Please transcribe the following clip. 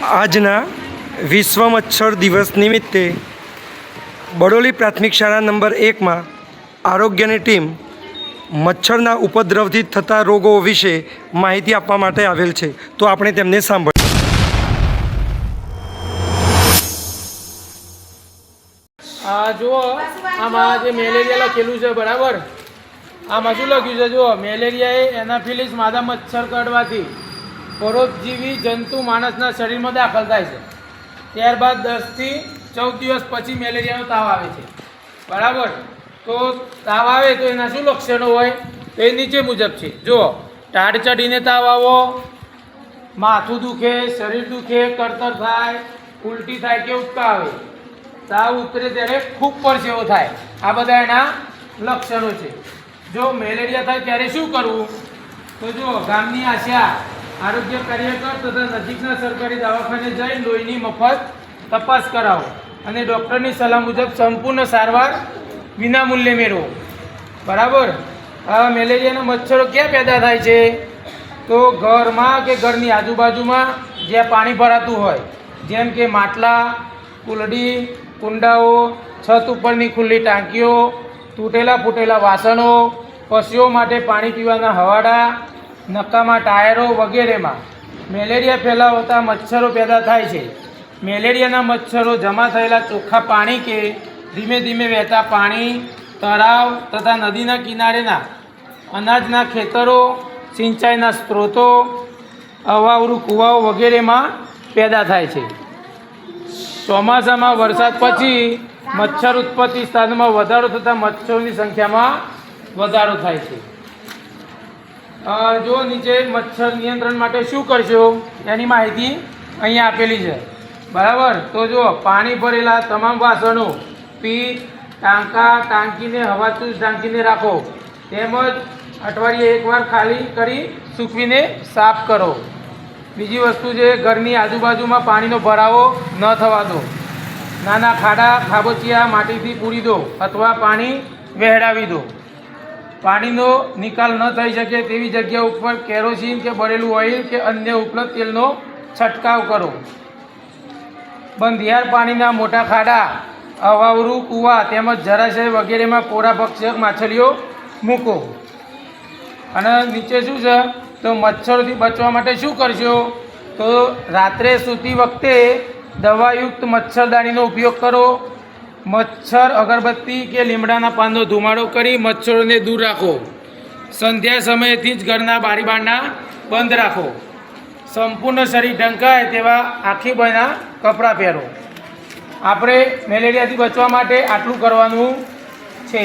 આજના વિશ્વ મચ્છર દિવસ નિમિત્તે બડોલી પ્રાથમિક શાળા નંબર 1માં આરોગ્યની ટીમ મચ્છરના ઉપદ્રવથી થતા રોગો વિશે માહિતી આપવા માટે આવેલ છે, તો આપણે તેમને સાંભળીએ. જુઓ, આમાં જે મેલેરિયા લખેલું છે, બરાબર. આમાં શું લખ્યું છે? જુઓ, મેલેરિયા એ એનાફિલિસ માદા મચ્છર કરડવાથી પરોપજીવી જંતુ માણસના શરીરમાં દાખલ થાય છે. ત્યારબાદ 10 થી 14 દિવસ પછી મેલેરિયાનો તાવ આવે છે, બરાબર. તો તાવ આવે તો એના શું લક્ષણો હોય? તો એ નીચે મુજબ છે. જુઓ, ટાઢ ચડીને તાવ આવો, માથું દુખે, શરીર દુખે, કરતર થાય, ઉલટી થાય કે ઉબકા આવે, તાવ ઉતરે ત્યારે ખૂબ પરસેવો થાય. આ બધા એના લક્ષણો છે. જો મેલેરિયા થાય ત્યારે શું કરવું? તો જો, ગામની આશા, આરોગ્ય કાર્યકર તથા નજીકના સરકારી દવાખાને જઈ લોહીની મફત તપાસ કરાવો અને ડૉક્ટરની સલાહ મુજબ સંપૂર્ણ સારવાર વિનામૂલ્યે મેળવો, બરાબર. મેલેરિયાના મચ્છરો ક્યાં પેદા થાય છે? તો ઘરમાં કે ઘરની આજુબાજુમાં જ્યાં પાણી ભરાતું હોય, જેમ કે માટલા, કુલડી, કુંડાઓ, છત ઉપરની ખુલ્લી ટાંકીઓ, તૂટેલા ફૂટેલા વાસણો, પશુઓ માટે પાણી પીવાના હવાડા, નકામા ટાયરો વગેરેમાં મેલેરિયા ફેલાવતા મચ્છરો પેદા થાય છે. મેલેરિયાના મચ્છરો જમા થયેલા ચોખ્ખા પાણી કે ધીમે ધીમે વહેતા પાણી, તળાવ તથા નદીના કિનારેના અનાજના ખેતરો, સિંચાઈના સ્ત્રોતો, અવાવરું કૂવાઓ વગેરેમાં પેદા થાય છે. ચોમાસામાં વરસાદ પછી મચ્છર ઉત્પત્તિ સ્થાનમાં વધારો થતાં મચ્છરોની સંખ્યામાં વધારો થાય છે. જો નીચે મચ્છર નિયંત્રણ માટે શું કરશો એની માહિતી અહીંયા આપેલી છે, બરાબર. તો જો, પાણી ભરેલા તમામ વાસણો, પીટ, ટાંકા, ટાંકીને હવાચુસ ઢાંકીને રાખો, તેમજ અઠવાડિયે એકવાર ખાલી કરી સૂકવીને સાફ કરો. બીજી વસ્તુ છે, ઘરની આજુબાજુમાં પાણીનો ભરાવો ન થવા દો. નાના ખાડા, ખાબોચિયા માટીથી પૂરી દો અથવા પાણી વહેડાવી દો. પાણીનો નિકાલ ન થઈ શકે તેવી જગ્યા ઉપર કેરોસીન કે બળેલું ઓઇલ કે અન્ય ઉપલબ્ધ તેલનો છંટકાવ કરો. બંધિયાર પાણીના મોટા ખાડા, અવાવરું કૂવા તેમજ જળાશય વગેરેમાં કોરા ભક્ષક માછલીઓ મૂકો. અને નીચે શું છે? તો મચ્છરોથી બચવા માટે શું કરશો? તો રાત્રે સૂતી વખતે દવાયુક્ત મચ્છરદાનીનો ઉપયોગ કરો. મચ્છર અગરબત્તી કે લીમડાના પાનનો ધુમાડો કરી મચ્છરોને દૂર રાખો. સંધ્યા સમયેથી જ ઘરના બારીબારણા બંધ રાખો. સંપૂર્ણ શરીર ઢંકાય તેવા આખી બના કપડાં પહેરો. આપણે મેલેરિયાથી બચવા માટે આટલું કરવાનું છે.